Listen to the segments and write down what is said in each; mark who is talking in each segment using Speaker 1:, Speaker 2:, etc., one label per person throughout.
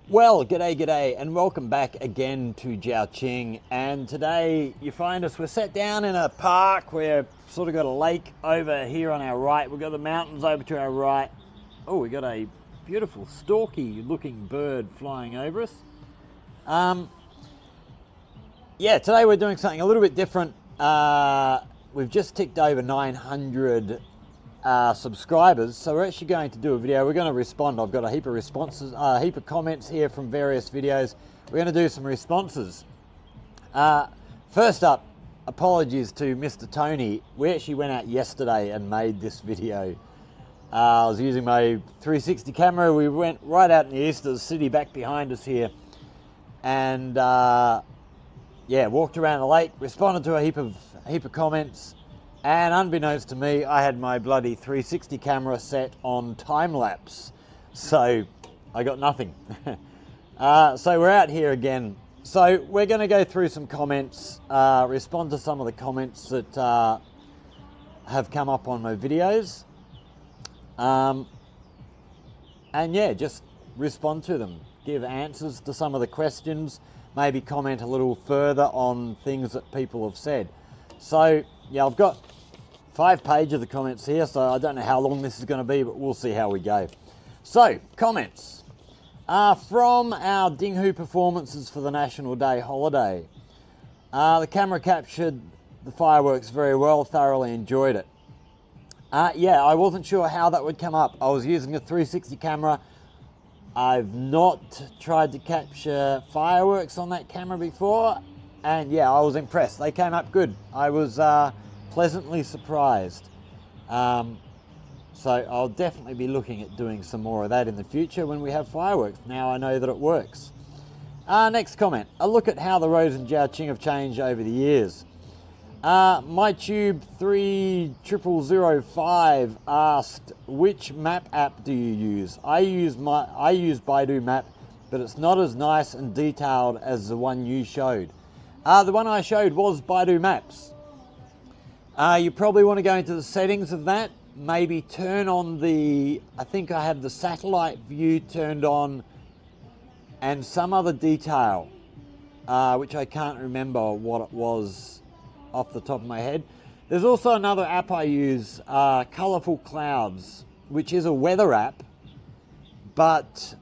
Speaker 1: Well, g'day, and welcome back again to Jiaoqing. And today you find we're sat down in a park. We're sort of got a lake over here on our right. We've got the mountains over to our right. Oh, we got a beautiful storky-looking bird flying over us. Yeah, today we're doing something a little bit different. We've just ticked over 900 subscribers, so we're actually going to do a video. We're going to respond. I've got a heap of responses, a heap of comments here from various videos. We're going to do some responses. First up, apologies to Mr. Tony. We actually went out yesterday and made this video. I was using my 360 camera. We went right out in the east of the city, back behind us here, and yeah, walked around the lake, responded to a heap of comments. And unbeknownst to me, I had my bloody 360 camera set on time-lapse. So I got nothing. So we're out here again. So we're going to go through some comments, respond to some of the comments that have come up on my videos. And yeah, just respond to them. Give answers to some of the questions. Maybe comment a little further on things that people have said. So yeah, I've got 5 pages of the comments here, so I don't know how long this is going to be, but we'll see how we go. So, comments. From our Dinghu performances for the National Day holiday. The camera captured the fireworks very well, thoroughly enjoyed it. Yeah, I wasn't sure how that would come up. I was using a 360 camera. I've not tried to capture fireworks on that camera before, and yeah, I was impressed. They came up good. I was pleasantly surprised. So I'll definitely be looking at doing some more of that in the future when we have fireworks. Now I know that it works. Next comment. A look at how the roads in Jiaoqing have changed over the years. MyTube 3005 asked, which map app do you use? I use Baidu Map, but it's not as nice and detailed as the one you showed. The one I showed was Baidu Maps. You probably want to go into the settings of that, maybe turn on I think I have the satellite view turned on and some other detail, which I can't remember what it was off the top of my head. There's also another app I use, Colorful Clouds, which is a weather app, but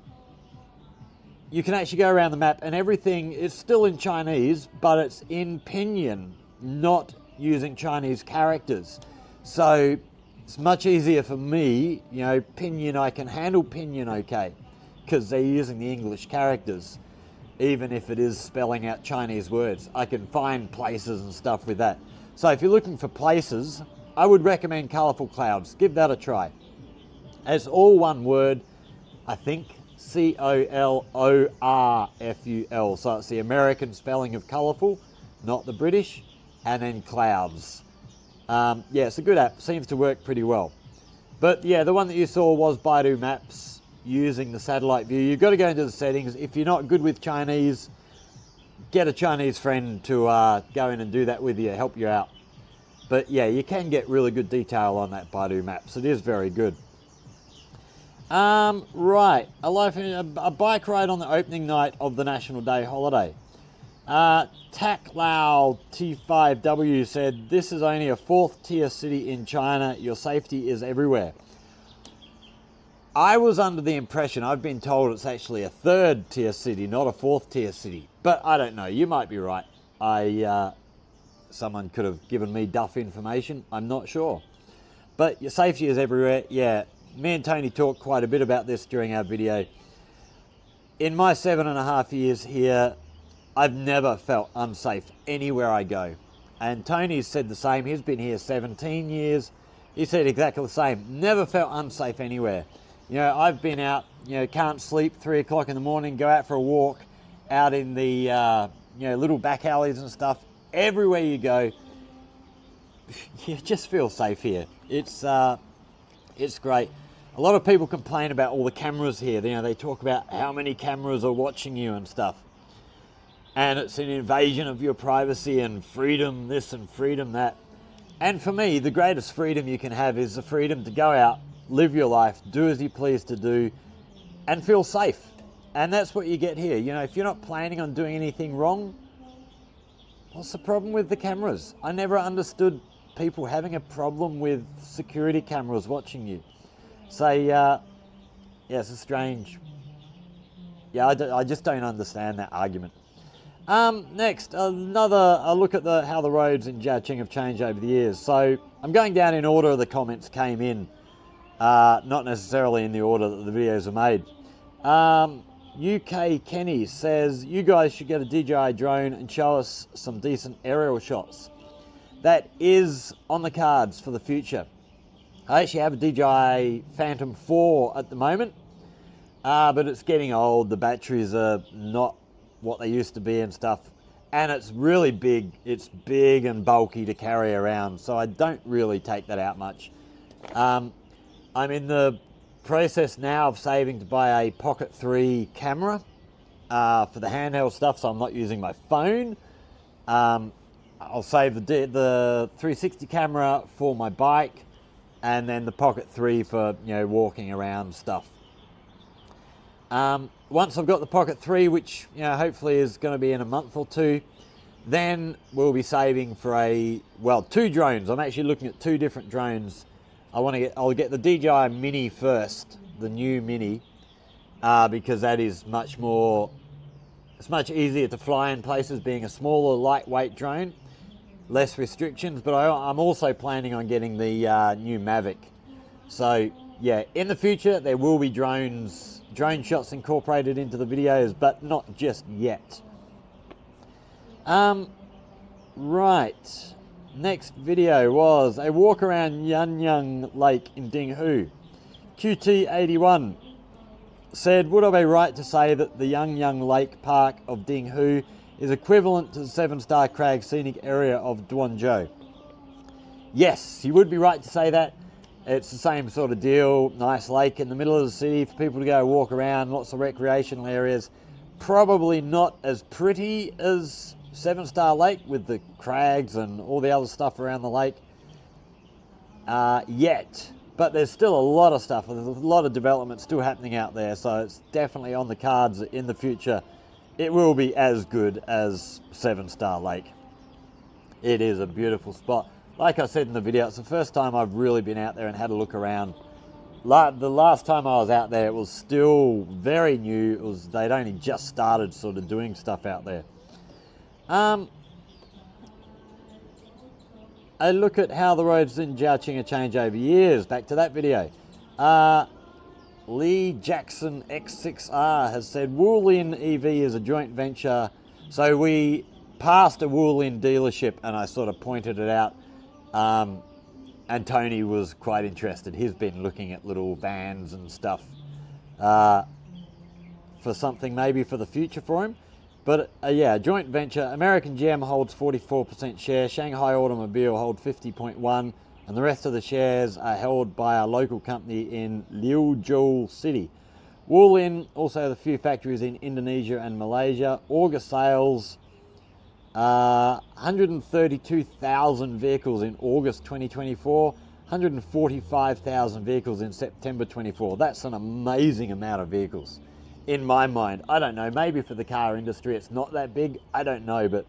Speaker 1: you can actually go around the map and everything is still in Chinese, but it's in Pinyin, not using Chinese characters. So it's much easier for me, you know, Pinyin, I can handle Pinyin okay, because they're using the English characters, even if it is spelling out Chinese words. I can find places and stuff with that. So if you're looking for places, I would recommend Colorful Clouds. Give that a try. It's all one word, I think, Colorful. So it's the American spelling of colourful, not the British. And then clouds. Yeah, it's a good app, seems to work pretty well. But yeah, the one that you saw was Baidu Maps using the satellite view. You've got to go into the settings. If you're not good with Chinese, get a Chinese friend to go in and do that with you, help you out. But yeah, you can get really good detail on that Baidu Maps. It is very good. Right, a bike ride on the opening night of the National Day holiday. Taklao T5W said, this is only a 4th tier city in China. Your safety is everywhere. I was under the impression, I've been told it's actually a 3rd tier city, not a 4th tier city. But I don't know, you might be right. Someone could have given me duff information, I'm not sure. But your safety is everywhere. Yeah, me and Tony talked quite a bit about this during our video. In my 7.5 years here, I've never felt unsafe anywhere I go. And Tony's said the same. He's been here 17 years. He said exactly the same. Never felt unsafe anywhere. You know, I've been out, you know, can't sleep, 3 o'clock in the morning, go out for a walk out in the, you know, little back alleys and stuff. Everywhere you go, you just feel safe here. It's great. A lot of people complain about all the cameras here. You know, they talk about how many cameras are watching you and stuff. And it's an invasion of your privacy and freedom this and freedom that. And for me, the greatest freedom you can have is the freedom to go out, live your life, do as you please to do, and feel safe. And that's what you get here. You know, if you're not planning on doing anything wrong, what's the problem with the cameras? I never understood people having a problem with security cameras watching you. So, yeah, it's a strange... Yeah, I just don't understand that argument. Next, a look at how the roads in Jiaqing have changed over the years. So, I'm going down in order the comments came in, not necessarily in the order that the videos are made. UK Kenny says, you guys should get a DJI drone and show us some decent aerial shots. That is on the cards for the future. I actually have a DJI Phantom 4 at the moment, but it's getting old. The batteries are not what they used to be and stuff. And it's really big. It's big and bulky to carry around, so I don't really take that out much. I'm in the process now of saving to buy a Pocket 3 camera for the handheld stuff, so I'm not using my phone. I'll save the 360 camera for my bike, and then the Pocket 3 for, you know, walking around stuff. Once I've got the Pocket 3, which, you know, hopefully is going to be in a month or two, then we'll be saving for two drones. I'm actually looking at two different drones. I'll get the DJI Mini first, the new Mini, because that is much easier to fly in places, being a smaller, lightweight drone, less restrictions. But I'm also planning on getting the new Mavic. So yeah, in the future there will be drone shots incorporated into the videos, but not just yet. Right. Next video was a walk around Yanyang Lake in Dinghu. QT81 said, would I be right to say that the Yanyang Lake Park of Dinghu is equivalent to the 7-star crag scenic area of Duanzhou? Yes, you would be right to say that. It's the same sort of deal. Nice lake in the middle of the city for people to go walk around, lots of recreational areas. Probably not as pretty as 7-star Lake with the crags and all the other stuff around the lake yet, but there's still a lot of stuff. There's a lot of development still happening out there, so it's definitely on the cards that in the future it will be as good as 7-star Lake. It is a beautiful spot. Like I said in the video, it's the first time I've really been out there and had a look around. The last time I was out there, it was still very new. They'd only just started sort of doing stuff out there. A look at how the roads in Jiaqing have changed over years. Back to that video. Lee Jackson X6R has said Woolin EV is a joint venture. So we passed a Woolin dealership and I sort of pointed it out. And Tony was quite interested. He's been looking at little vans and stuff for something maybe for the future for him. But yeah, joint venture. American GM holds 44% share. Shanghai Automobile hold 50.1%. And the rest of the shares are held by a local company in Liuzhou City. Woolin also has a few factories in Indonesia and Malaysia. August sales, 132,000 vehicles in August 2024, 145,000 vehicles in September 24. That's an amazing amount of vehicles. In my mind, I don't know, maybe for the car industry it's not that big, I don't know, but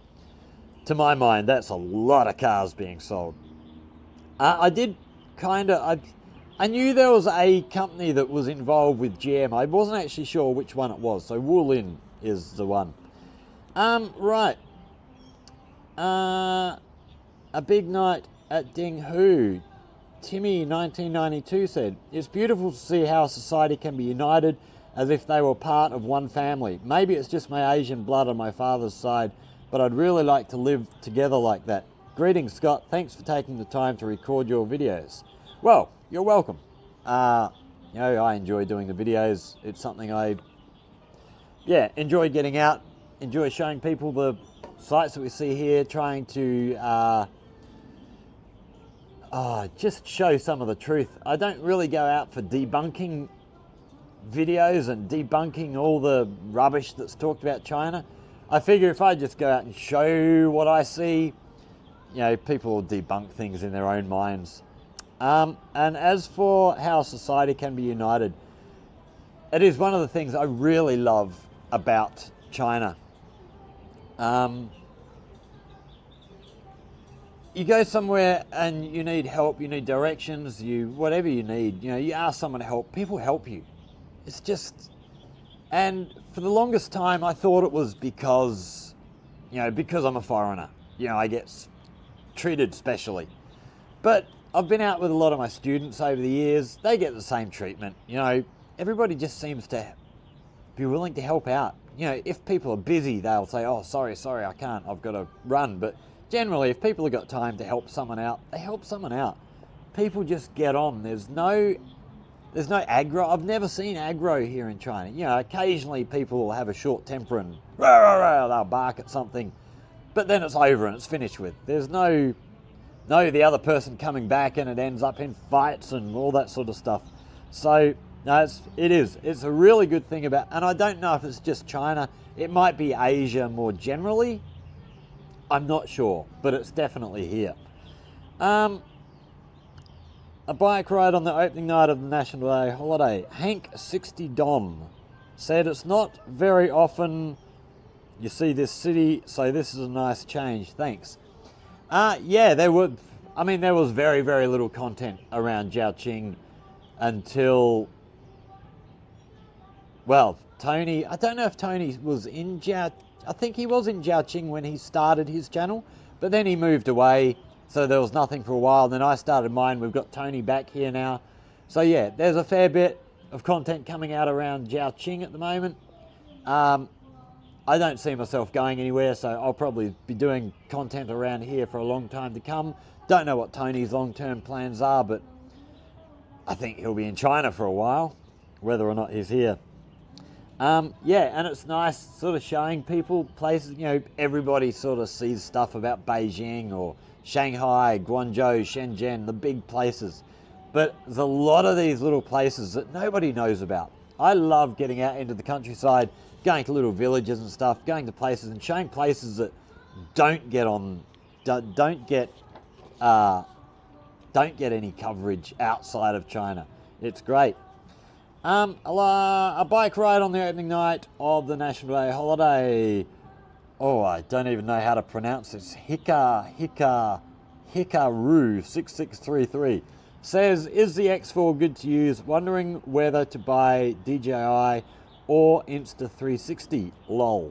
Speaker 1: to my mind that's a lot of cars being sold. I knew there was a company that was involved with GM. I wasn't actually sure which one it was, so Woolin is the one. Right. A big night at Dinghu. Timmy 1992 said, it's beautiful to see how society can be united as if they were part of one family. Maybe it's just my Asian blood on my father's side, but I'd really like to live together like that. Greetings, Scott. Thanks for taking the time to record your videos. Well, you're welcome. You know, I enjoy doing the videos. It's something I enjoy getting out, enjoy showing people the sites that we see here, trying to just show some of the truth. I don't really go out for debunking videos and debunking all the rubbish that's talked about China. I figure if I just go out and show what I see, you know, people will debunk things in their own minds. And as for how society can be united, it is one of the things I really love about China. You go somewhere and you need help, you need directions, whatever you need, you ask someone to help, people help you. It's just, and for the longest time I thought it was because I'm a foreigner, I get treated specially. But I've been out with a lot of my students over the years, they get the same treatment. Everybody just seems to be willing to help out. If people are busy, they'll say, oh, sorry, I can't, I've got to run. But generally, if people have got time to help someone out, they help someone out. People just get on. There's no aggro. I've never seen aggro here in China. Occasionally people will have a short temper and rah, rah, rah, they'll bark at something, but then it's over and it's finished with. There's no the other person coming back and it ends up in fights and all that sort of stuff. So no, it's a really good thing about, and I don't know if it's just China. It might be Asia more generally. I'm not sure, but it's definitely here. A bike ride on the opening night of the National Day holiday. Hank 60 Dom said it's not very often you see this city, so this is a nice change. Thanks. Yeah, there was very, very little content around Jiaoqing until, well, Tony, I don't know if Tony was in I think he was in Jiaoqing when he started his channel, but then he moved away, so there was nothing for a while. Then I started mine. We've got Tony back here now. So yeah, there's a fair bit of content coming out around Jiaoqing at the moment. I don't see myself going anywhere, so I'll probably be doing content around here for a long time to come. Don't know what Tony's long-term plans are, but I think he'll be in China for a while, whether or not he's here. Yeah, and it's nice sort of showing people places, everybody sort of sees stuff about Beijing or Shanghai, Guangzhou, Shenzhen, the big places. But there's a lot of these little places that nobody knows about. I love getting out into the countryside, going to little villages and stuff, going to places and showing places that don't get any coverage outside of China. It's great. A bike ride on the opening night of the National Day holiday. Oh, I don't even know how to pronounce this. Hikaru 6633 says, is the X4 good to use? Wondering whether to buy DJI or Insta360. Lol.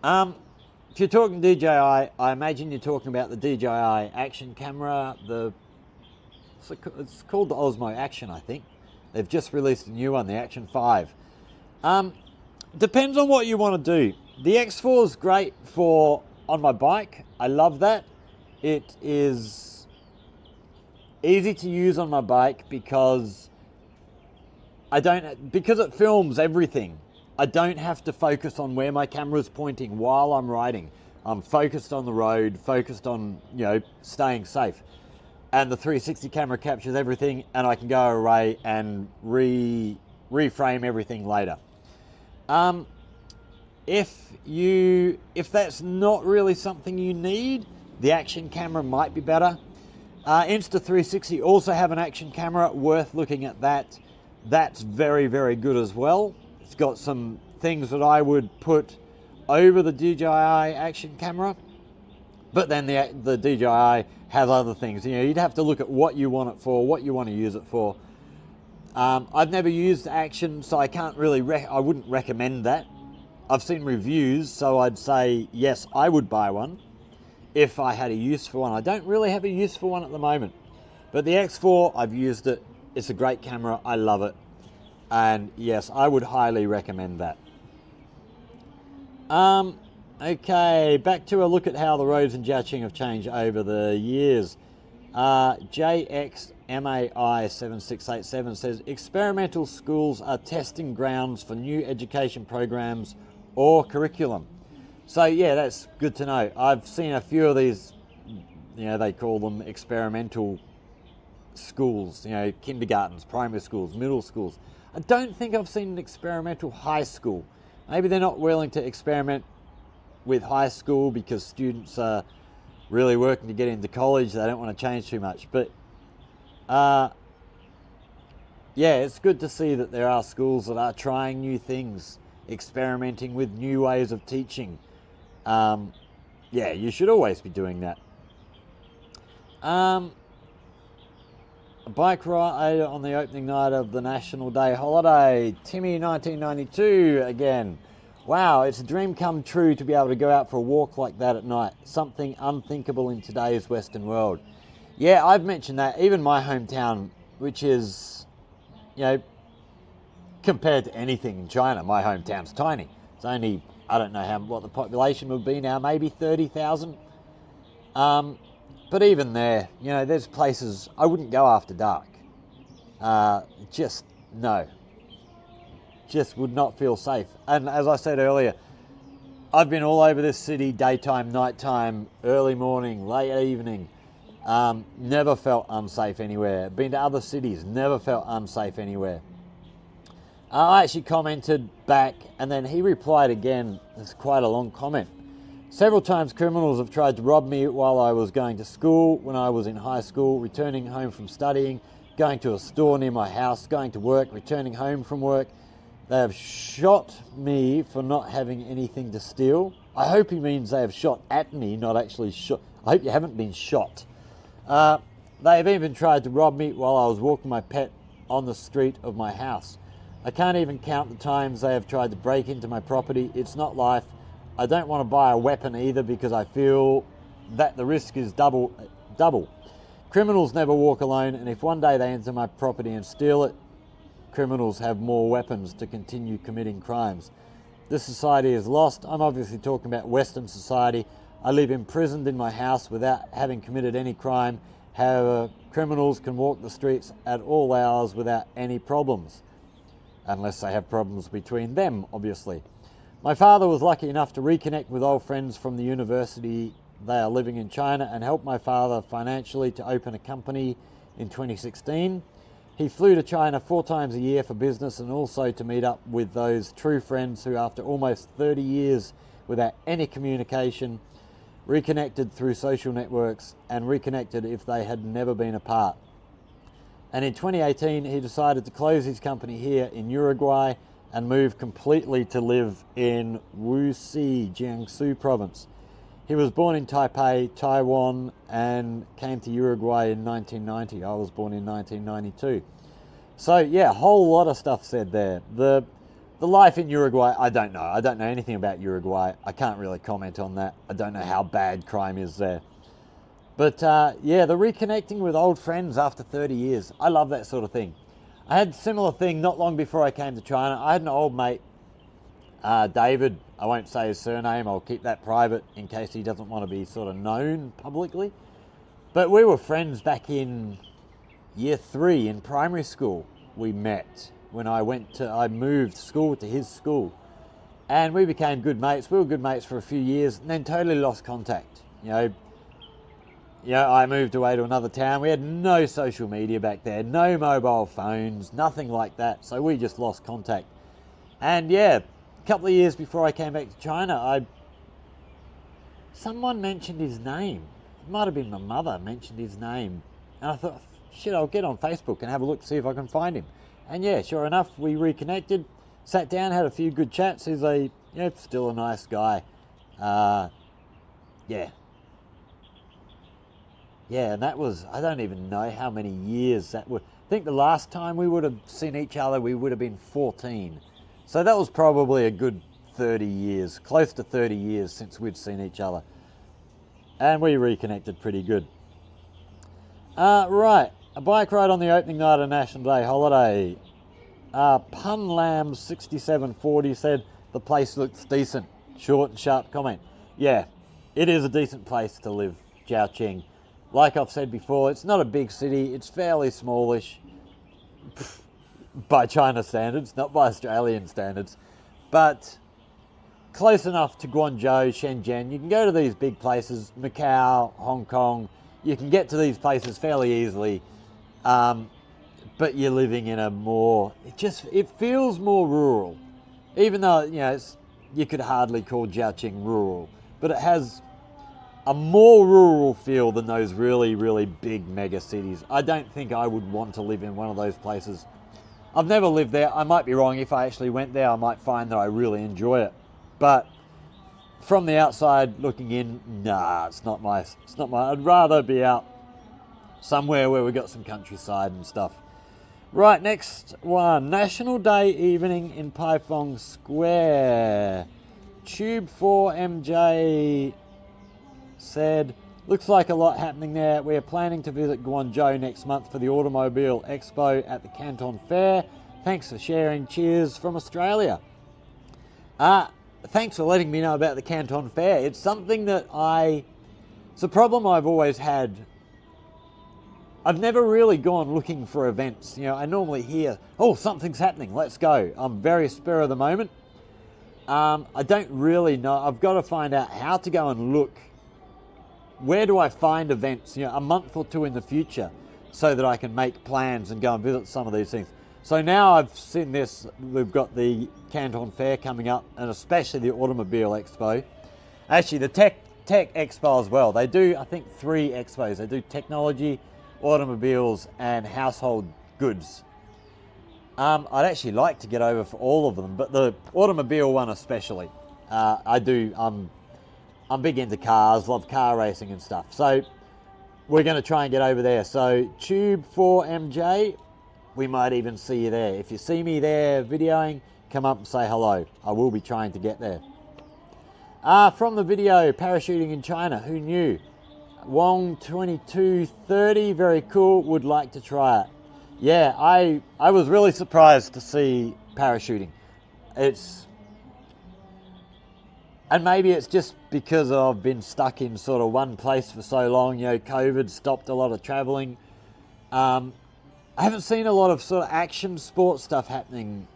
Speaker 1: If you're talking DJI, I imagine you're talking about the DJI action camera. It's called the Osmo Action, I think. They've just released a new one, the Action 5. Depends on what you want to do. The X4 is great for on my bike. I love that. It is easy to use on my bike because it films everything. I don't have to focus on where my camera is pointing while I'm riding. I'm focused on the road, focused on, staying safe. And the 360 camera captures everything, and I can go away and reframe everything later. If that's not really something you need, the action camera might be better. Insta360 also have an action camera, worth looking at that. That's very, very good as well. It's got some things that I would put over the DJI action camera, but then the DJI have other things. You'd have to look at what you want it for, what you want to use it for. I've never used action, so I can't really, I wouldn't recommend that. I've seen reviews, so I'd say, yes, I would buy one if I had a use for one. I don't really have a use for one at the moment. But the X4, I've used it. It's a great camera. I love it. And yes, I would highly recommend that. Okay, back to a look at how the roads in Jiaoqing have changed over the years. JXMAI7687 says, experimental schools are testing grounds for new education programs or curriculum. So yeah, that's good to know. I've seen a few of these, they call them experimental schools, kindergartens, primary schools, middle schools. I don't think I've seen an experimental high school. Maybe they're not willing to experiment with high school because students are really working to get into college. They don't want to change too much. But yeah, it's good to see that there are schools that are trying new things, experimenting with new ways of teaching. Um, yeah, you should always be doing that. A bike ride on the opening night of the National Day holiday. Timmy 1992 again. Wow, it's a dream come true to be able to go out for a walk like that at night. Something unthinkable in today's Western world. Yeah, I've mentioned that. Even my hometown, which is, you know, compared to anything in China, my hometown's tiny. It's only, I don't know what the population would be now, maybe 30,000. But even there, you know, there's places I wouldn't go after dark. Just no. Just would not feel safe. And as I said earlier, I've been all over this city, daytime, nighttime, early morning, late evening. Never felt unsafe anywhere. Been to other cities, never felt unsafe anywhere. I actually commented back, and then he replied again. It's quite a long comment. Several times criminals have tried to rob me while I was going to school, when I was in high school, returning home from studying, going to a store near my house, going to work, returning home from work. They have shot me for not having anything to steal. I hope he means they have shot at me, not actually shot. I hope you haven't been shot. They have even tried to rob me while I was walking my pet on the street of my house. I can't even count the times they have tried to break into my property. It's not life. I don't want to buy a weapon either because I feel that the risk is double. Criminals never walk alone, and if one day they enter my property and steal it, criminals have more weapons to continue committing crimes. This society is lost. I'm obviously talking about Western society. I live imprisoned in my house without having committed any crime. However, criminals can walk the streets at all hours without any problems. Unless they have problems between them, obviously. My father was lucky enough to reconnect with old friends from the university. They are living in China and helped my father financially to open a company in 2016. He flew to China 4 times a year for business and also to meet up with those true friends who, after almost 30 years without any communication, reconnected through social networks and reconnected if they had never been apart. And in 2018, he decided to close his company here in Uruguay and move completely to live in Wuxi, Jiangsu province. He was born in Taipei, Taiwan, and came to Uruguay in 1990. I was born in 1992. So yeah, a whole lot of stuff said there. The life in Uruguay, I don't know. I don't know anything about Uruguay. I can't really comment on that. I don't know how bad crime is there. But yeah, the reconnecting with old friends after 30 years. I love that sort of thing. I had a similar thing not long before I came to China. I had an old mate, David. I won't say his surname. I'll keep that private in case he doesn't want to be sort of known publicly. But we were friends back in year 3 in primary school. We met when I moved school to his school. And we became good mates. We were good mates for a few years and then totally lost contact. You know, I moved away to another town. We had no social media back there, no mobile phones, nothing like that. So we just lost contact. And yeah, a couple of years before I came back to China, someone mentioned his name. It might have been my mother mentioned his name. And I thought, shit, I'll get on Facebook and have a look, see if I can find him. And yeah, sure enough, we reconnected, sat down, had a few good chats. He's still a nice guy. Yeah. Yeah, and that was, I don't even know how many years that would. I think the last time we would have seen each other, we would have been 14. So that was probably a good 30 years, close to 30 years since we'd seen each other. And we reconnected pretty good. Right, a bike ride on the opening night of National Day holiday. Punlam6740 said, the place looks decent. Short and sharp comment. Yeah, it is a decent place to live, Zhaoqing. Like I've said before, it's not a big city. It's fairly smallish by China standards, not by Australian standards, but close enough to Guangzhou, Shenzhen. You can go to these big places, Macau, Hong Kong. You can get to these places fairly easily, but you're living in a more, it feels more rural. Even though, you could hardly call Zhaoqing rural, but it has a more rural feel than those really, really big mega cities. I don't think I would want to live in one of those places. I've never lived there. I might be wrong. If I actually went there, I might find that I really enjoy it. But from the outside looking in, nah, it's not my. I'd rather be out somewhere where we've got some countryside and stuff. Right, next one. National Day evening in Paifong Square. Tube 4MJ said, looks like a lot happening there. We are planning to visit Guangzhou next month for the Automobile Expo at the Canton Fair. Thanks for sharing. Cheers from Australia. Thanks for letting me know about the Canton Fair. It's something that it's a problem I've always had. I've never really gone looking for events. You know, I normally hear, oh, something's happening, let's go. I'm very spur of the moment. I don't really know. I've got to find out how to go and look. Where do I find events, you know, a month or two in the future so that I can make plans and go and visit some of these things. So now I've seen this, we've got the Canton Fair coming up, and especially the Automobile Expo. Actually, the Tech Expo as well. They do, I think, 3 expos. They do technology, automobiles, and household goods. I'd actually like to get over for all of them, but the automobile one especially. I'm big into cars, love car racing and stuff. So we're going to try and get over there. So Tube 4MJ, we might even see you there. If you see me there videoing, come up and say hello. I will be trying to get there. From the video, parachuting in China, who knew? Wong 2230, very cool, would like to try it. Yeah, I was really surprised to see parachuting. And maybe it's just because I've been stuck in sort of one place for so long. You know, COVID stopped a lot of traveling. I haven't seen a lot of sort of action sports stuff happening,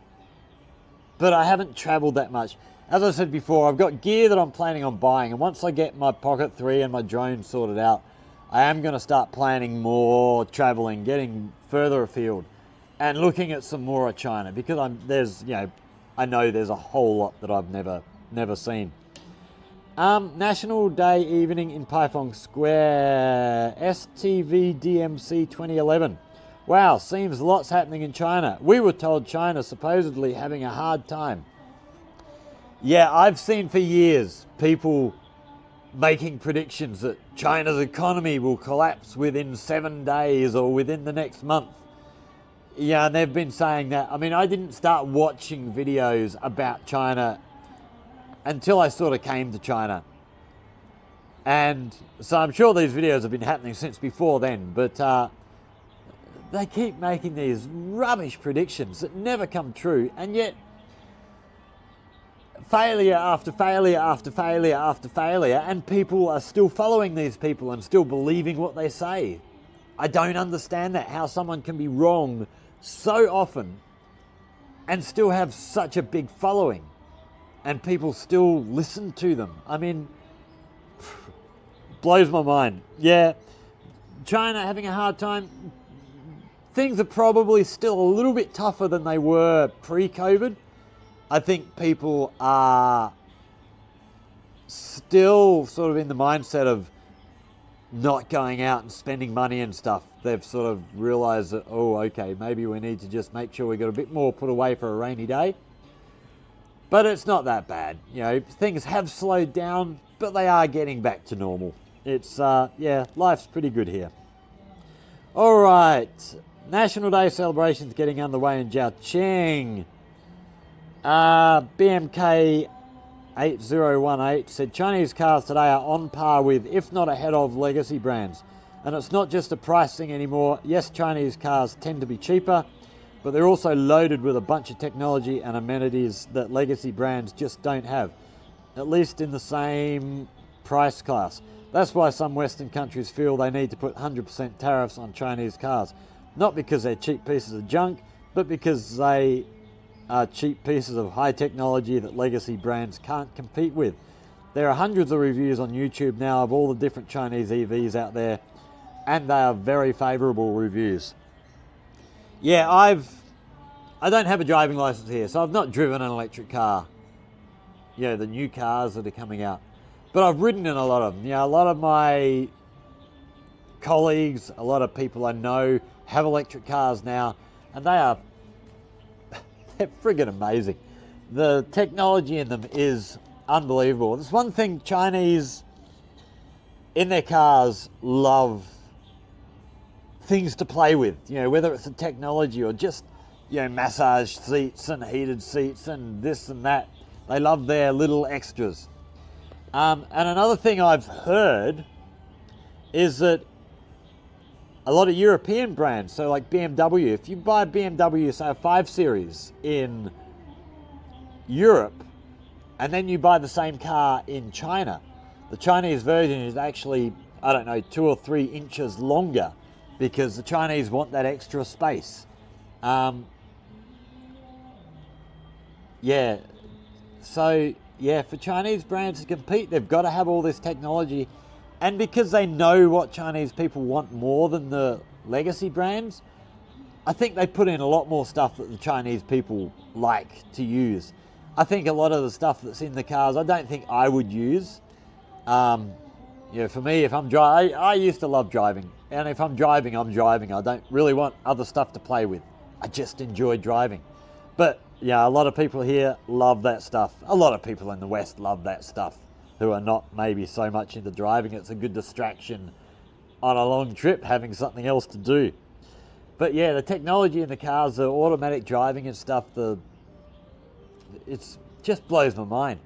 Speaker 1: but I haven't traveled that much. As I said before, I've got gear that I'm planning on buying, and once I get my Pocket 3 and my drone sorted out, I am going to start planning more traveling, getting further afield, and looking at some more of China, because I know there's a whole lot that I've never seen. National Day evening in Paifong Square, STV DMC 2011. Wow, seems lots happening in China. We were told China supposedly having a hard time. Yeah, I've seen for years people making predictions that China's economy will collapse within 7 days or within the next month. Yeah, and they've been saying that. I mean, I didn't start watching videos about China until I sort of came to China. And so I'm sure these videos have been happening since before then, but they keep making these rubbish predictions that never come true, and yet failure after failure after failure after failure, and people are still following these people and still believing what they say. I don't understand that, how someone can be wrong so often and still have such a big following and people still listen to them. I mean, blows my mind. Yeah, China having a hard time. Things are probably still a little bit tougher than they were pre-COVID. I think people are still sort of in the mindset of not going out and spending money and stuff. They've sort of realized that, oh, okay, maybe we need to just make sure we got a bit more put away for a rainy day. But it's not that bad. You know, things have slowed down, but they are getting back to normal. It's, yeah, life's pretty good here. All right, National Day celebrations getting underway in Zhaoqing. BMK 8018 said Chinese cars today are on par with, if not ahead of, legacy brands. And it's not just a price thing anymore. Yes, Chinese cars tend to be cheaper, but they're also loaded with a bunch of technology and amenities that legacy brands just don't have, at least in the same price class. That's why some Western countries feel they need to put 100% tariffs on Chinese cars. Not because they're cheap pieces of junk, but because they are cheap pieces of high technology that legacy brands can't compete with. There are hundreds of reviews on YouTube now of all the different Chinese EVs out there, and they are very favourable reviews. Yeah, I don't have a driving license here, so I've not driven an electric car. You know, the new cars that are coming out. But I've ridden in a lot of them. You know, a lot of my colleagues, a lot of people I know have electric cars now, and they are They're friggin' amazing. The technology in them is unbelievable. There's one thing Chinese in their cars love things to play with, whether it's the technology or just, massage seats and heated seats and this and that. They love their little extras. And another thing I've heard is that a lot of European brands, so like BMW, if you buy a BMW, say a 5 Series in Europe, and then you buy the same car in China, the Chinese version is actually, 2 or 3 inches longer because the Chinese want that extra space. For Chinese brands to compete, they've got to have all this technology. And because they know what Chinese people want more than the legacy brands, I think they put in a lot more stuff that the Chinese people like to use. I think a lot of the stuff that's in the cars, I don't think I would use. For me, if I'm driving, I used to love driving. And if I'm driving, I'm driving. I don't really want other stuff to play with. I just enjoy driving. But yeah, a lot of people here love that stuff. A lot of people in the West love that stuff who are not maybe so much into driving. It's a good distraction on a long trip, having something else to do. But yeah, the technology in the cars, the automatic driving and stuff, it's just blows my mind.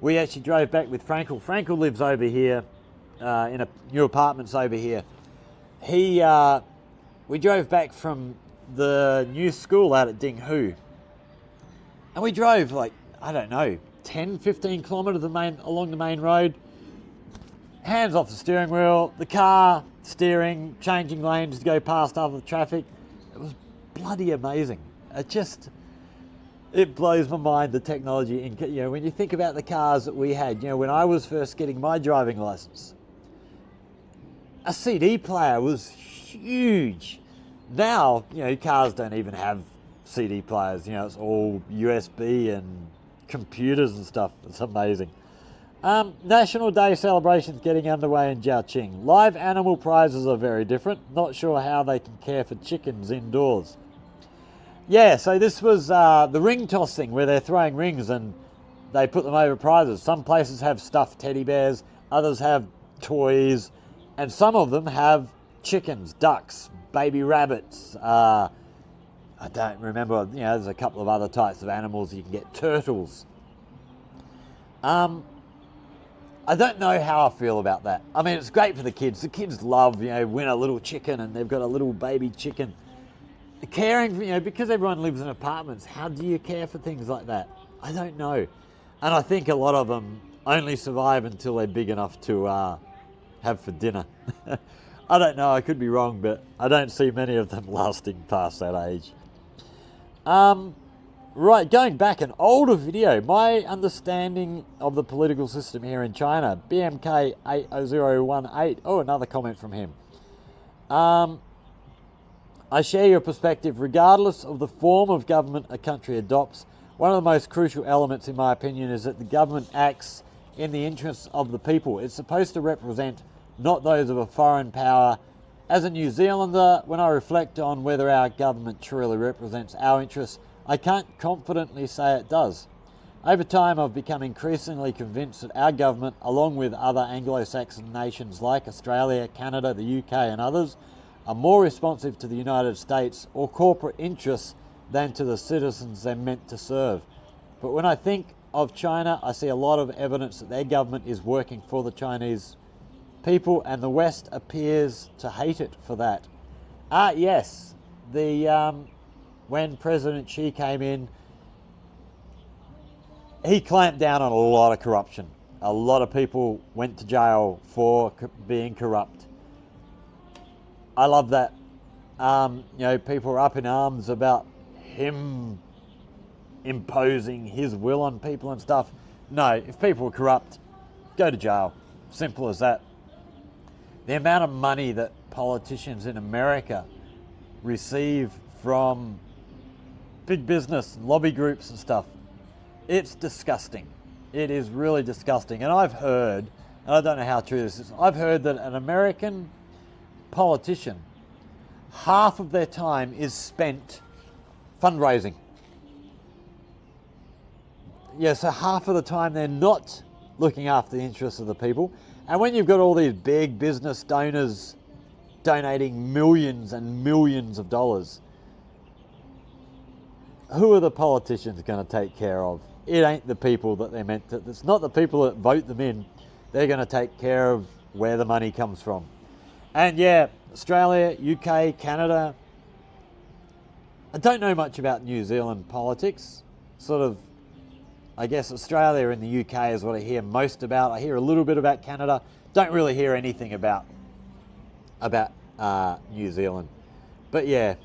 Speaker 1: We actually drove back with Frankel. Frankel lives over here in a new apartments over here. We drove back from the new school out at Dinghu, and we drove 10, 15 kilometres along the main road, hands off the steering wheel, the car steering, changing lanes to go past other traffic. It was bloody amazing. It blows my mind, the technology. And when you think about the cars that we had, when I was first getting my driving licence, a CD player was huge. Now, cars don't even have CD players. It's all USB and computers and stuff. It's amazing. National Day celebrations getting underway in Jiaqing. Live animal prizes are very different. Not sure how they can care for chickens indoors. Yeah, so this was the ring toss thing where they're throwing rings and they put them over prizes. Some places have stuffed teddy bears, others have toys, and some of them have chickens, ducks, baby rabbits. I don't remember, there's a couple of other types of animals you can get, turtles. I don't know how I feel about that. I mean, it's great for the kids. The kids love, win a little chicken and they've got a little baby chicken. Caring, because everyone lives in apartments, how do you care for things like that? I don't know. And I think a lot of them only survive until they're big enough to have for dinner. I don't know, I could be wrong, but I don't see many of them lasting past that age. Right, going back, an older video, my understanding of the political system here in China, BMK8018. Oh, another comment from him. I share your perspective. Regardless of the form of government a country adopts, one of the most crucial elements, in my opinion, is that the government acts in the interests of the people. It's supposed to represent not those of a foreign power. As a New Zealander, when I reflect on whether our government truly represents our interests, I can't confidently say it does. Over time, I've become increasingly convinced that our government, along with other Anglo-Saxon nations like Australia, Canada, the UK and others, are more responsive to the United States or corporate interests than to the citizens they're meant to serve. But when I think of China, I see a lot of evidence that their government is working for the Chinese people, and the West appears to hate it for that. Yes, when President Xi came in, he clamped down on a lot of corruption. A lot of people went to jail for being corrupt. I love that. People are up in arms about him imposing his will on people and stuff. No, if people are corrupt, go to jail. Simple as that. The amount of money that politicians in America receive from big business and lobby groups and stuff, it's disgusting. It is really disgusting. And I've heard, and I don't know how true this is, I've heard that an American politician, half of their time is spent fundraising. yeah, so half of the time they're not looking after the interests of the people. And when you've got all these big business donors donating millions and millions of dollars, who are the politicians going to take care of? It ain't the people that they're meant to. It's not the people that vote them in. They're going to take care of where the money comes from. And yeah, Australia, UK, Canada. I don't know much about New Zealand politics. Sort of, I guess Australia and the UK is what I hear most about. I hear a little bit about Canada. Don't really hear anything about New Zealand. But yeah,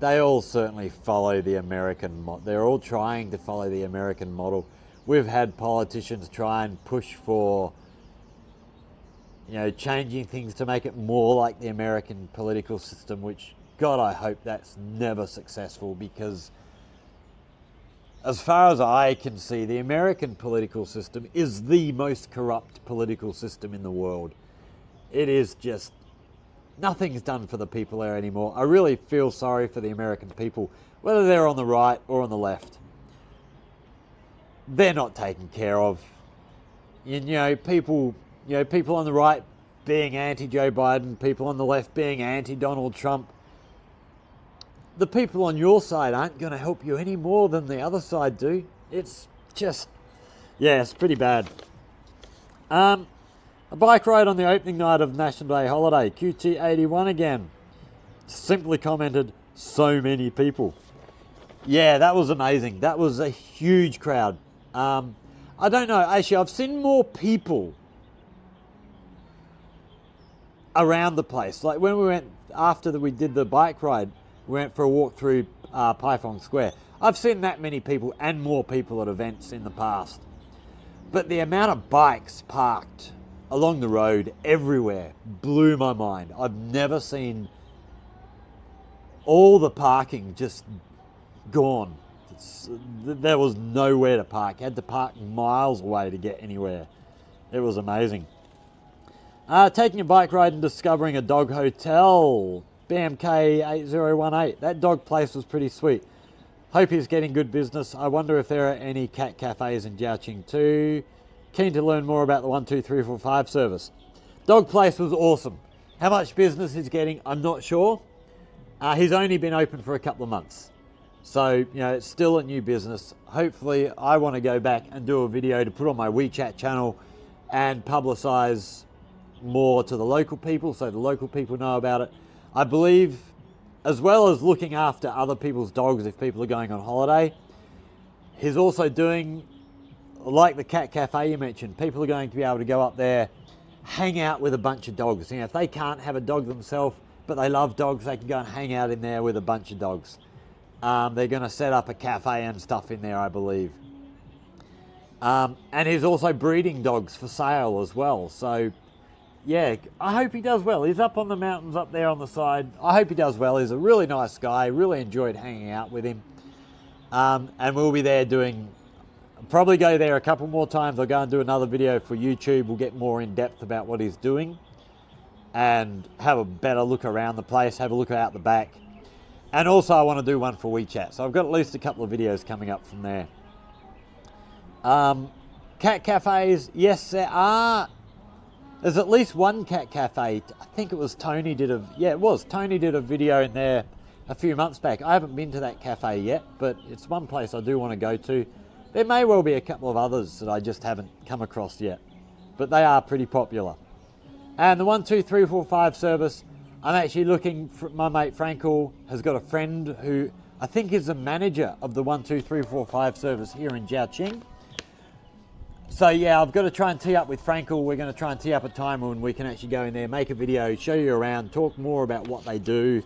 Speaker 1: they all certainly follow the American model. They're all trying to follow the American model. We've had politicians try and push for, changing things to make it more like the American political system, which, God, I hope that's never successful, because as far as I can see, the American political system is the most corrupt political system in the world. It is just, nothing's done for the people there anymore. I really feel sorry for the American people, whether they're on the right or on the left. They're not taken care of. People on the right being anti-Joe Biden, people on the left being anti-Donald Trump. The people on your side aren't going to help you any more than the other side do. It's just, yeah, it's pretty bad. A bike ride on the opening night of National Day holiday, QT81 again. Simply commented, so many people. Yeah, that was amazing. That was a huge crowd. I don't know, actually, I've seen more people around the place. Like when we went, after we did the bike ride, we went for a walk through Paifong Square. I've seen that many people and more people at events in the past. But the amount of bikes parked along the road everywhere blew my mind. I've never seen all the parking just gone. There was nowhere to park. You had to park miles away to get anywhere. It was amazing. Taking a bike ride and discovering a dog hotel. BMK 8018. That dog place was pretty sweet. Hope he's getting good business. I wonder if there are any cat cafes in Jiaqing too. Keen to learn more about the 12345 service. Dog place was awesome. How much business he's getting, I'm not sure. He's only been open for a couple of months. So, it's still a new business. Hopefully, I want to go back and do a video to put on my WeChat channel and publicize more to the local people so the local people know about it. I believe, as well as looking after other people's dogs if people are going on holiday, he's also doing, like the cat cafe you mentioned, people are going to be able to go up there, hang out with a bunch of dogs. If they can't have a dog themselves, but they love dogs, they can go and hang out in there with a bunch of dogs. They're going to set up a cafe and stuff in there, I believe. And he's also breeding dogs for sale as well. So, yeah, I hope he does well. He's up on the mountains up there on the side. I hope he does well. He's a really nice guy. Really enjoyed hanging out with him. And we'll be there doing, probably go there a couple more times. I'll go and do another video for YouTube. We'll get more in depth about what he's doing and have a better look around the place, have a look out the back. And also I want to do one for WeChat. So I've got at least a couple of videos coming up from there. Cat cafes, yes there are. There's at least one cat cafe. I think it was Tony did Tony did a video in there a few months back. I haven't been to that cafe yet, but it's one place I do want to go to. There may well be a couple of others that I just haven't come across yet, but they are pretty popular. And the 12345 service, I'm actually looking for, my mate Frankel has got a friend who I think is the manager of the 12345 service here in Jiaqing. So yeah, I've got to try and tee up with Frankel. We're going to try and tee up a time when we can actually go in there, make a video, show you around, talk more about what they do,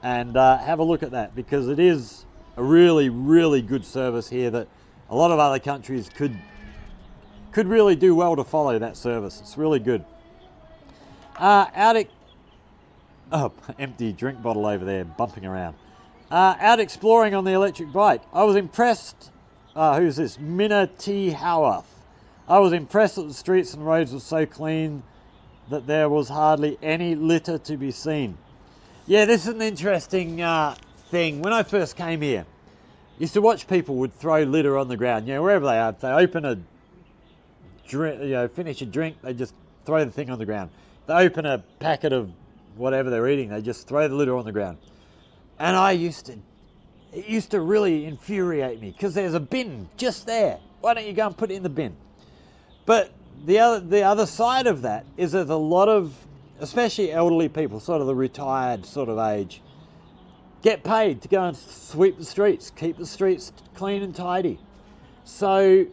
Speaker 1: and have a look at that, because it is a really, really good service here that a lot of other countries could really do well to follow that service. It's really good. Empty drink bottle over there bumping around. Out exploring on the electric bike. I was impressed. Who's this? Minna T. Howarth. I was impressed that the streets and roads were so clean that there was hardly any litter to be seen. Yeah, this is an interesting thing. When I first came here, used to watch people would throw litter on the ground, wherever they are. If they open a drink, finish a drink, they just throw the thing on the ground. If they open a packet of whatever they're eating, they just throw the litter on the ground. And it used to really infuriate me because there's a bin just there. Why don't you go and put it in the bin? But the other side of that is that a lot of, especially elderly people, sort of the retired sort of age, get paid to go and sweep the streets, keep the streets clean and tidy. So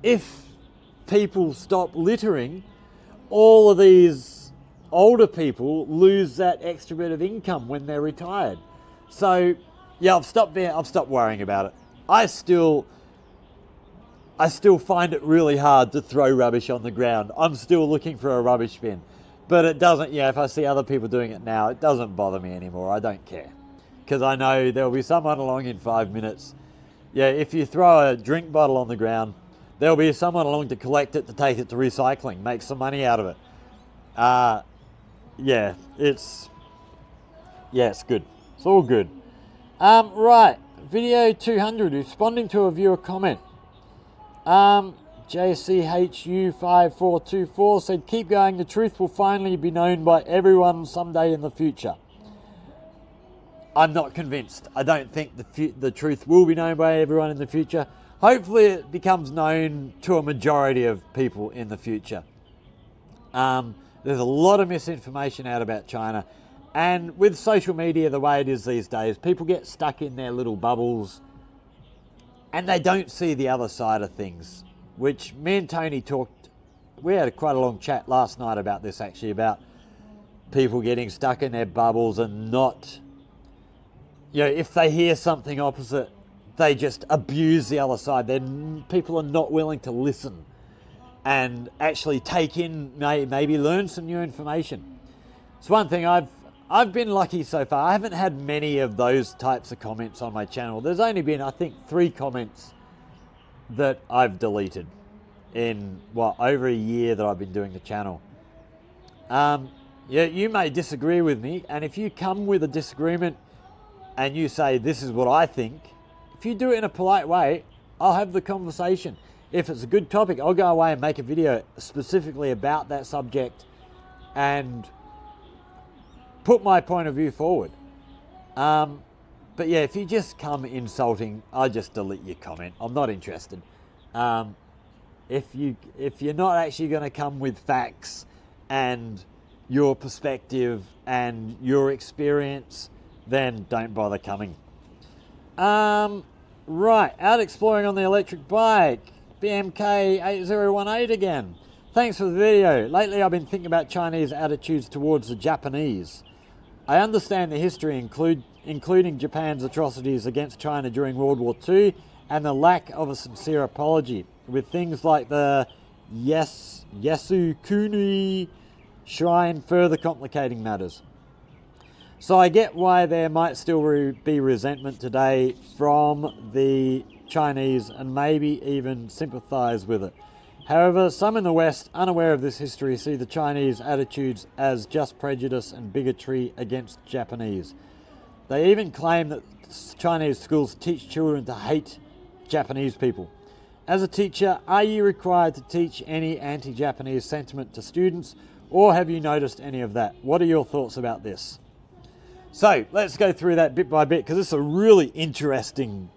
Speaker 1: if people stop littering, all of these older people lose that extra bit of income when they're retired. So yeah, I've stopped worrying about it. I still find it really hard to throw rubbish on the ground. I'm still looking for a rubbish bin. But it doesn't, if I see other people doing it now, it doesn't bother me anymore. I don't care. Because I know there'll be someone along in 5 minutes. Yeah, if you throw a drink bottle on the ground, there'll be someone along to collect it, to take it to recycling, make some money out of it. It's good. It's all good. Right, video 200, responding to a viewer comment. JCHU5424 said, keep going, the truth will finally be known by everyone someday in the future. I'm not convinced. I don't think the truth will be known by everyone in the future. Hopefully it becomes known to a majority of people in the future. There's a lot of misinformation out about China. And with social media the way it is these days, people get stuck in their little bubbles and they don't see the other side of things, which me and Tony we had quite a long chat last night about this actually, about people getting stuck in their bubbles and not, if they hear something opposite, they just abuse the other side. Then people are not willing to listen and actually take in, maybe learn some new information. It's one thing I've been lucky so far. I haven't had many of those types of comments on my channel. There's only been, I think, 3 comments that I've deleted in, over a year that I've been doing the channel. You may disagree with me, and if you come with a disagreement and you say, this is what I think, if you do it in a polite way, I'll have the conversation. If it's a good topic, I'll go away and make a video specifically about that subject and put my point of view forward. But yeah, if you just come insulting, I just delete your comment. I'm not interested. If you're not actually going to come with facts and your perspective and your experience, then don't bother coming. Right, out exploring on the electric bike, BMK8018 again. Thanks for the video. Lately I've been thinking about Chinese attitudes towards the Japanese. I understand the history, including Japan's atrocities against China during World War II and the lack of a sincere apology, with things like the Yasukuni Shrine further complicating matters. So I get why there might still be resentment today from the Chinese and maybe even sympathize with it. However, some in the West, unaware of this history, see the Chinese attitudes as just prejudice and bigotry against Japanese. They even claim that Chinese schools teach children to hate Japanese people. As a teacher, are you required to teach any anti-Japanese sentiment to students, or have you noticed any of that? What are your thoughts about this? So let's go through that bit by bit, because this is a really interesting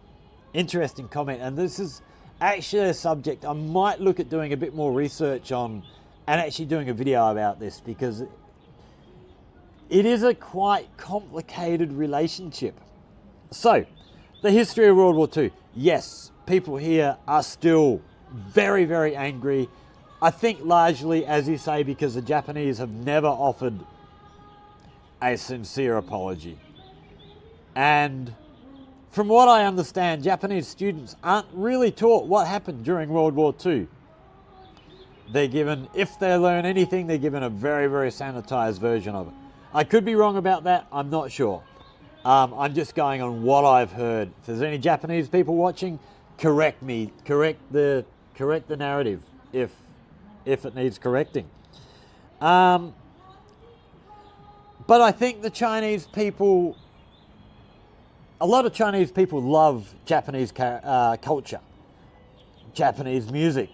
Speaker 1: comment, and this is actually a subject I might look at doing a bit more research on and actually doing a video about this, because it is a quite complicated relationship. So, the history of World War II. Yes, people here are still very, very angry. I think largely, as you say, because the Japanese have never offered a sincere apology. And from what I understand, Japanese students aren't really taught what happened during World War II. They're given, if they learn anything, they're given a very, very sanitized version of it. I could be wrong about that, I'm not sure. I'm just going on what I've heard. If there's any Japanese people watching, correct me, correct the narrative if it needs correcting. But I think the Chinese people a lot of Chinese people love Japanese culture, Japanese music,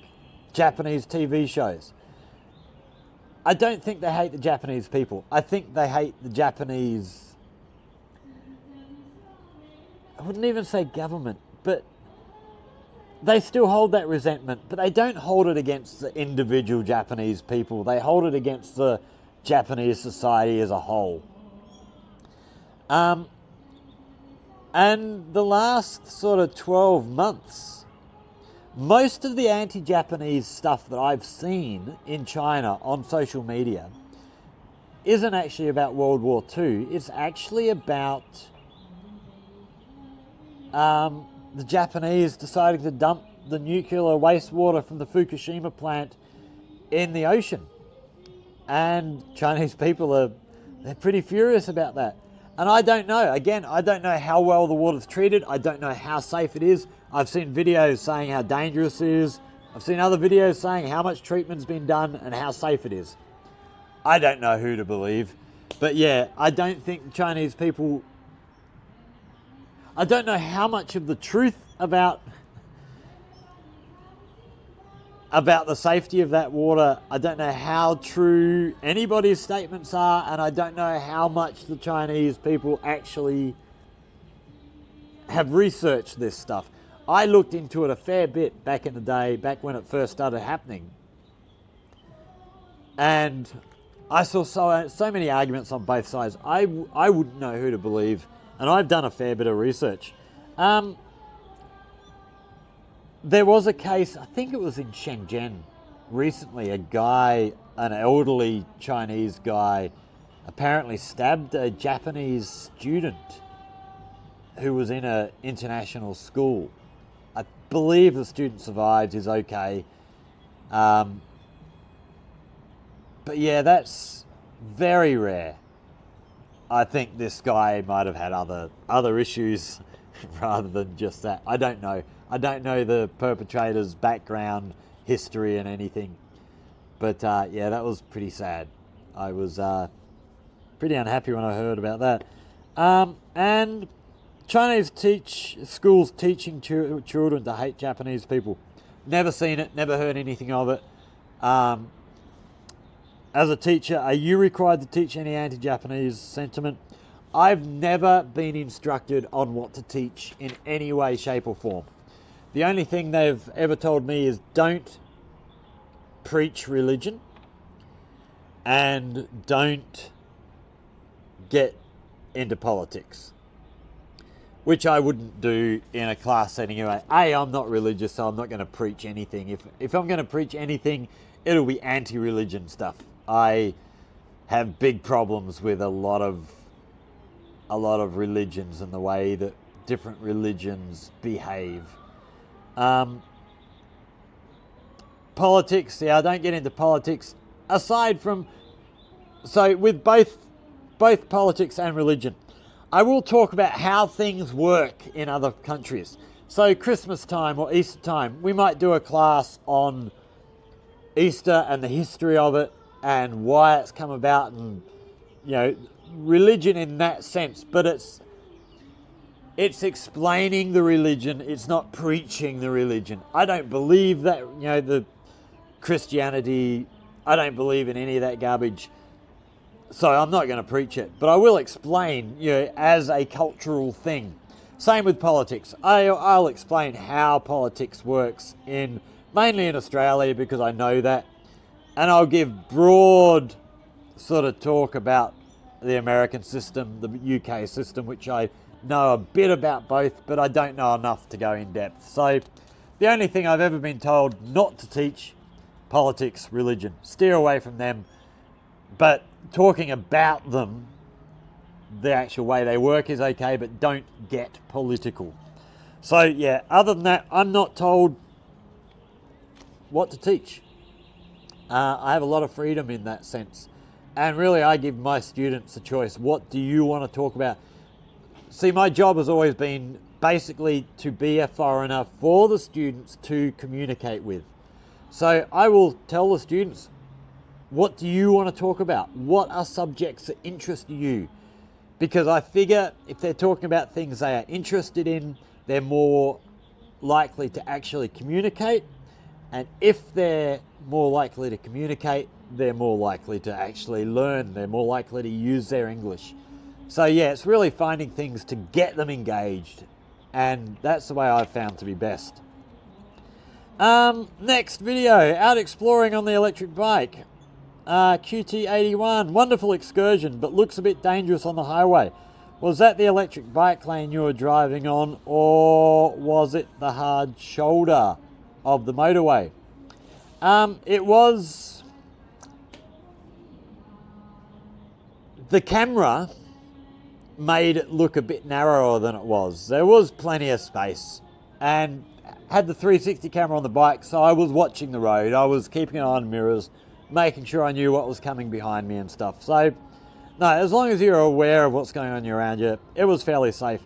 Speaker 1: Japanese TV shows. I don't think they hate the Japanese people. I think they hate the Japanese, I wouldn't even say government, but they still hold that resentment, but they don't hold it against the individual Japanese people. They hold it against the Japanese society as a whole. And the last sort of 12 months, most of the anti-Japanese stuff that I've seen in China on social media isn't actually about World War II. It's actually about the Japanese deciding to dump the nuclear wastewater from the Fukushima plant in the ocean. And Chinese people they're pretty furious about that. And I don't know, again, I don't know how well the water's treated. I don't know how safe it is. I've seen videos saying how dangerous it is. I've seen other videos saying how much treatment's been done and how safe it is. I don't know who to believe. But yeah, I don't think Chinese people, I don't know how much of the truth about the safety of that water. I don't know how true anybody's statements are, and I don't know how much the Chinese people actually have researched this stuff. I looked into it a fair bit back in the day, back when it first started happening. And I saw so many arguments on both sides. I wouldn't know who to believe, and I've done a fair bit of research. There was a case, I think it was in Shenzhen recently, a guy, an elderly Chinese guy, apparently stabbed a Japanese student who was in an international school. I believe the student survived, is okay. But yeah, that's very rare. I think this guy might have had other issues rather than just that. I don't know. I don't know the perpetrator's background, history, and anything. But yeah, that was pretty sad. I was pretty unhappy when I heard about that. And Chinese schools teaching children to hate Japanese people. Never seen it, never heard anything of it. As a teacher, are you required to teach any anti-Japanese sentiment? I've never been instructed on what to teach in any way, shape, or form. The only thing they've ever told me is don't preach religion and don't get into politics, which I wouldn't do in a class setting anyway. I'm not religious, so I'm not going to preach anything. If I'm going to preach anything, it'll be anti-religion stuff. I have big problems with a lot of religions and the way that different religions behave. Politics, I don't get into politics aside from, so with both politics and religion. I will talk about how things work in other countries. So Christmas time or Easter time, we might do a class on Easter and the history of it and why it's come about, and religion in that sense, but it's explaining the religion. It's not preaching the religion. I don't believe that, the Christianity, I don't believe in any of that garbage. So I'm not going to preach it, but I will explain, as a cultural thing. Same with politics. I'll explain how politics works mainly in Australia, because I know that. And I'll give broad sort of talk about the American system, the UK system, which I know a bit about both, but I don't know enough to go in depth. So the only thing I've ever been told not to teach, politics, religion. Steer away from them. But talking about them, the actual way they work is okay, but don't get political. So yeah, other than that, I'm not told what to teach. I have a lot of freedom in that sense. And really, I give my students a choice. What do you want to talk about? See, my job has always been basically to be a foreigner for the students to communicate with. So I will tell the students, what do you want to talk about? What are subjects that interest you? because I figure if they're talking about things they are interested in, they're more likely to actually communicate. And if they're more likely to communicate, they're more likely to actually learn. They're more likely to use their English. So yeah, it's really finding things to get them engaged. And that's the way I've found to be best. Next video, out exploring on the electric bike. QT81, wonderful excursion, but looks a bit dangerous on the highway. Was that the electric bike lane you were driving on, or was it the hard shoulder of the motorway? It was... The camera made it look a bit narrower than it was. There was plenty of space, and had the 360 camera on the bike, so I was watching the road. I was keeping an eye on the mirrors, making sure I knew what was coming behind me and stuff. So, no, as long as you're aware of what's going on around you, it was fairly safe.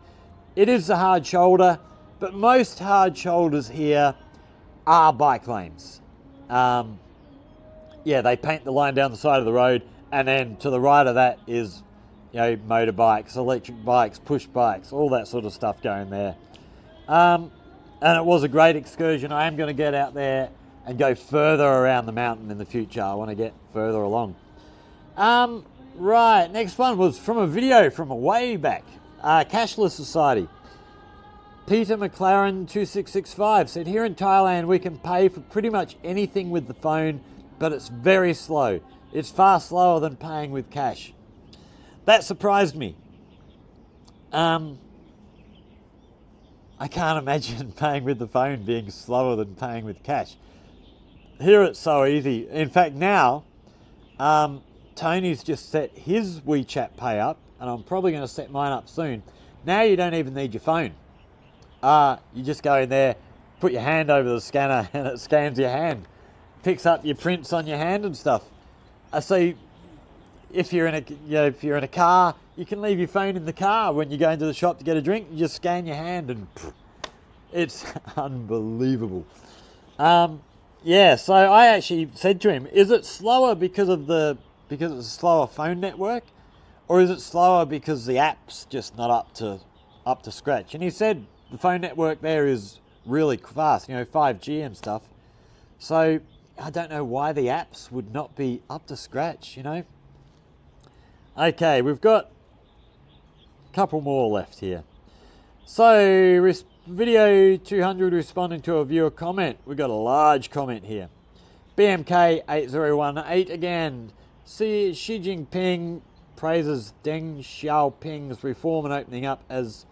Speaker 1: It is the hard shoulder, but most hard shoulders here are bike lanes. Yeah, they paint the line down the side of the road, and then to the right of that is, you know, motorbikes, electric bikes, push bikes, all that sort of stuff going there. And it was a great excursion. I am going to get out there and go further around the mountain in the future. I want to get further along. Right, next one was from a video from way back. Cashless Society. Peter McLaren 2665 said, here in Thailand we can pay for pretty much anything with the phone, but it's very slow. It's far slower than paying with cash. That surprised me. I can't imagine paying with the phone being slower than paying with cash. Here it's so easy. In fact, now, Tony's just set his WeChat Pay up, and I'm probably going to set mine up soon. Now you don't even need your phone. You just go in there, put your hand over the scanner, and it scans your hand. Picks up your prints on your hand and stuff. So if you're in a car, you can leave your phone in the car. When you go into the shop to get a drink, you just scan your hand, and it's unbelievable. Yeah, so I actually said to him, is it slower because it's a slower phone network, or is it slower because the app's just not up to scratch? And he said the phone network there is really fast, 5G and stuff. So I don't know why the apps would not be up to scratch, Okay, we've got a couple more left here. So, video 200 responding to a viewer comment. We've got a large comment here. BMK8018 again. Xi Jinping praises Deng Xiaoping's reform and opening up as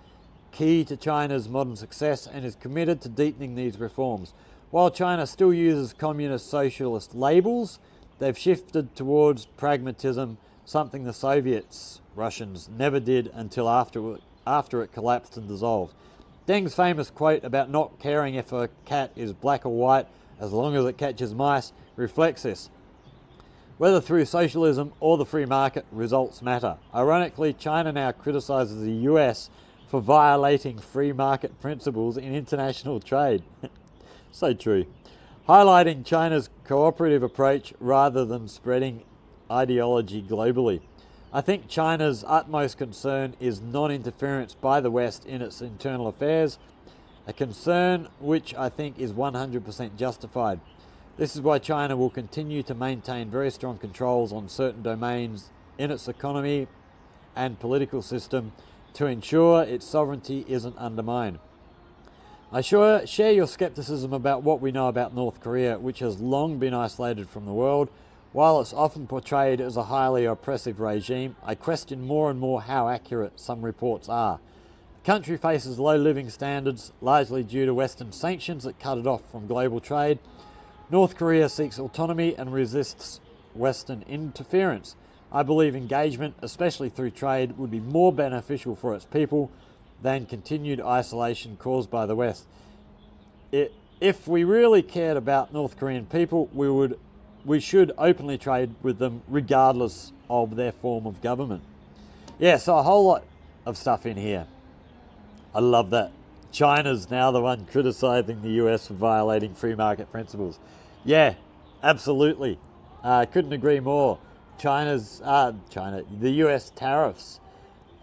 Speaker 1: key to China's modern success and is committed to deepening these reforms. While China still uses communist socialist labels, they've shifted towards pragmatism, something the Soviets, Russians, never did until after it collapsed and dissolved. Deng's famous quote about not caring if a cat is black or white as long as it catches mice reflects this. Whether through socialism or the free market, results matter. Ironically, China now criticizes the US for violating free market principles in international trade. So true. Highlighting China's cooperative approach rather than spreading ideology globally. I think China's utmost concern is non-interference by the West in its internal affairs, a concern which I think is 100% justified. This is why China will continue to maintain very strong controls on certain domains in its economy and political system to ensure its sovereignty isn't undermined. I share your skepticism about what we know about North Korea, which has long been isolated from the world. While it's often portrayed as a highly oppressive regime, I question more and more how accurate some reports are. The country faces low living standards, largely due to Western sanctions that cut it off from global trade. North Korea seeks autonomy and resists Western interference. I believe engagement, especially through trade, would be more beneficial for its people than continued isolation caused by the West. If we really cared about North Korean people, we should openly trade with them regardless of their form of government. Yeah, so a whole lot of stuff in here. I love that. China's now the one criticizing the US for violating free market principles. Yeah, absolutely. Couldn't agree more. The US tariffs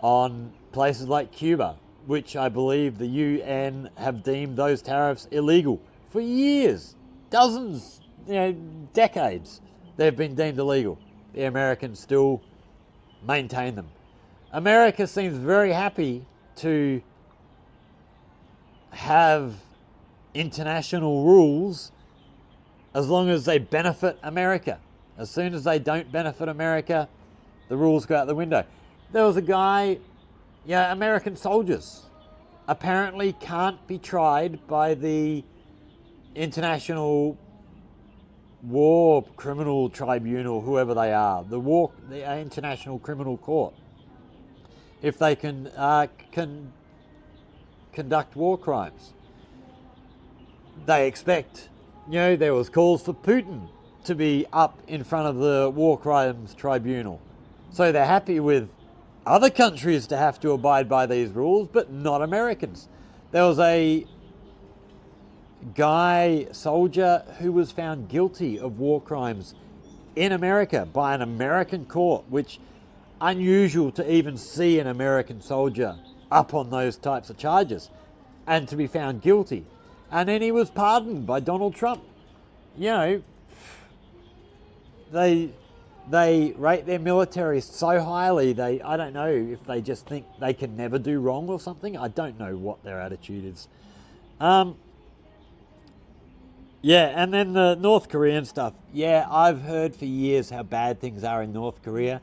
Speaker 1: on places like Cuba, which I believe the UN have deemed those tariffs illegal for years, dozens, decades. They've been deemed illegal. The Americans still maintain them. America seems very happy to have international rules as long as they benefit America. As soon as they don't benefit America, the rules go out the window. There was a guy, American soldiers apparently can't be tried by the International War Criminal Tribunal, whoever they are, the International Criminal Court, if they can conduct war crimes. They expect, there was calls for Putin to be up in front of the War Crimes Tribunal. So they're happy with other countries to have to abide by these rules, but not Americans. There was a guy, soldier, who was found guilty of war crimes in America by an American court, which unusual to even see an American soldier up on those types of charges and to be found guilty. And then he was pardoned by Donald Trump. They rate their military so highly, I don't know if they just think they can never do wrong or something. I don't know what their attitude is. And then the North Korean stuff. Yeah, I've heard for years how bad things are in North Korea.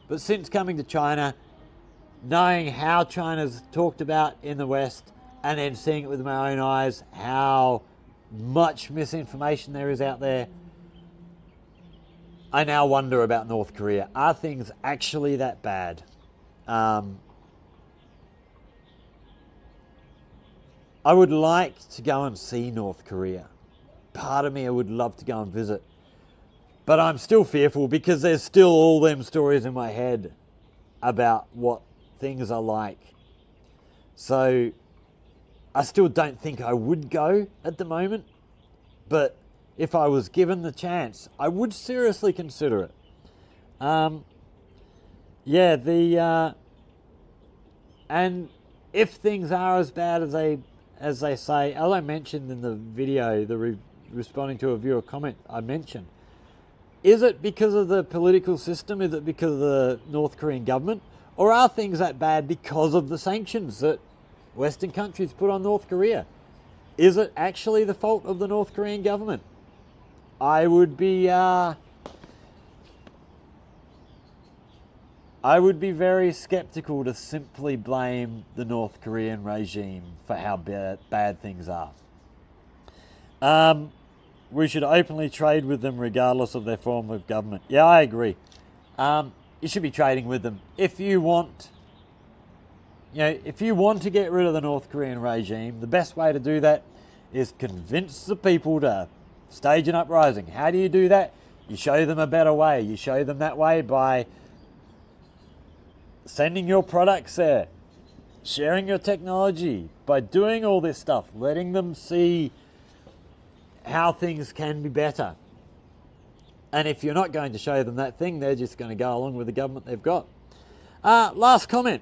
Speaker 1: But since coming to China, knowing how China's talked about in the West, and then seeing it with my own eyes, how much misinformation there is out there, I now wonder about North Korea. Are things actually that bad? I would like to go and see North Korea. Part of me, I would love to go and visit. But I'm still fearful because there's still all them stories in my head about what things are like. So I still don't think I would go at the moment. But if I was given the chance, I would seriously consider it. And if things are as bad as they say, as I mentioned in the video, responding to a viewer comment I mentioned, is it because of the political system? Is it because of the North Korean government? Or are things that bad because of the sanctions that Western countries put on North Korea? Is it actually the fault of the North Korean government? I would be very skeptical to simply blame the North Korean regime for how bad things are. We should openly trade with them regardless of their form of government. Yeah, I agree. You should be trading with them. If you want to get rid of the North Korean regime, the best way to do that is convince the people to stage an uprising. How do you do that? You show them a better way. You show them that way by sending your products there, sharing your technology, by doing all this stuff, letting them see how things can be better. And if you're not going to show them that thing, they're just going to go along with the government they've got. Last comment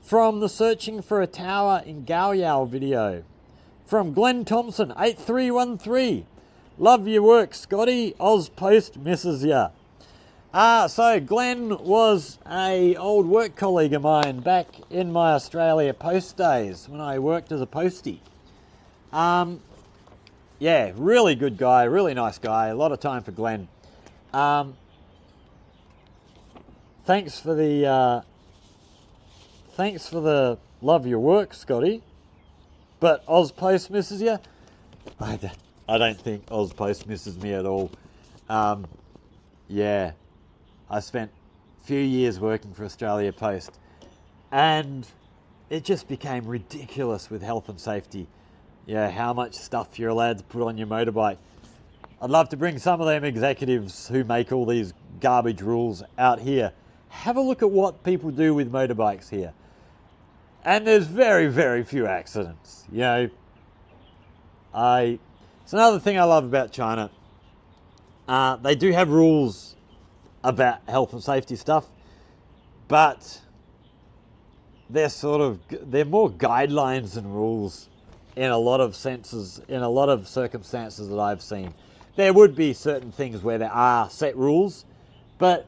Speaker 1: from the Searching for a Tower in Gaoyao video from Glenn Thompson, 8313. Love your work, Scotty. Ozpost misses ya. So Glenn was a old work colleague of mine back in my Australia Post days when I worked as a postie. Really good guy, really nice guy. A lot of time for Glenn. Thanks for the love your work, Scotty. But Ozpost misses you? I don't think Ozpost misses me at all. I spent a few years working for Australia Post, and it just became ridiculous with health and safety. Yeah, how much stuff you're allowed to put on your motorbike. I'd love to bring some of them executives who make all these garbage rules out here. Have a look at what people do with motorbikes here. And there's very, very few accidents. It's another thing I love about China. They do have rules about health and safety stuff, but they're more guidelines and rules in a lot of senses, in a lot of circumstances that I've seen. There would be certain things where there are set rules, but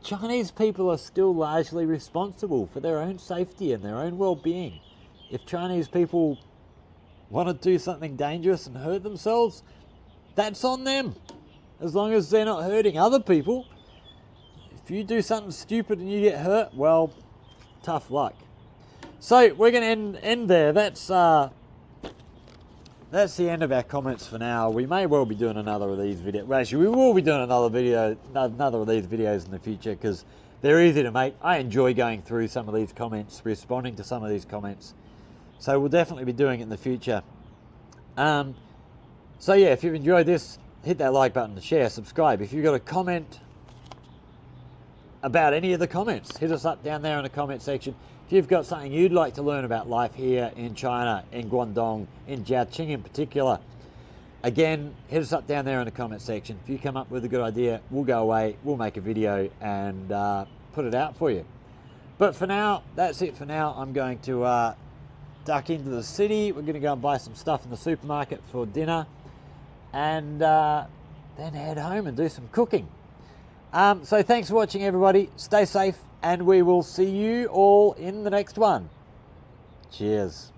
Speaker 1: Chinese people are still largely responsible for their own safety and their own well-being. If Chinese people want to do something dangerous and hurt themselves, that's on them, as long as they're not hurting other people. If you do something stupid and you get hurt, well, tough luck. So we're going to end there. That's the end of our comments for now. We may well be doing another of these videos. Well, actually, we will be doing another of these videos in the future, because they're easy to make. I enjoy going through some of these comments, responding to some of these comments. So we'll definitely be doing it in the future. So yeah, if you've enjoyed this, hit that like button, share, subscribe. If you've got a comment about any of the comments, hit us up down there in the comment section. If you've got something you'd like to learn about life here in China, in Guangdong, in Jiaqing in particular, again, hit us up down there in the comment section. If you come up with a good idea, we'll go away, we'll make a video and put it out for you. But for now, that's it for now. I'm going to duck into the city. We're going to go and buy some stuff in the supermarket for dinner, and then head home and do some cooking. So thanks for watching, everybody. Stay safe, and we will see you all in the next one. Cheers.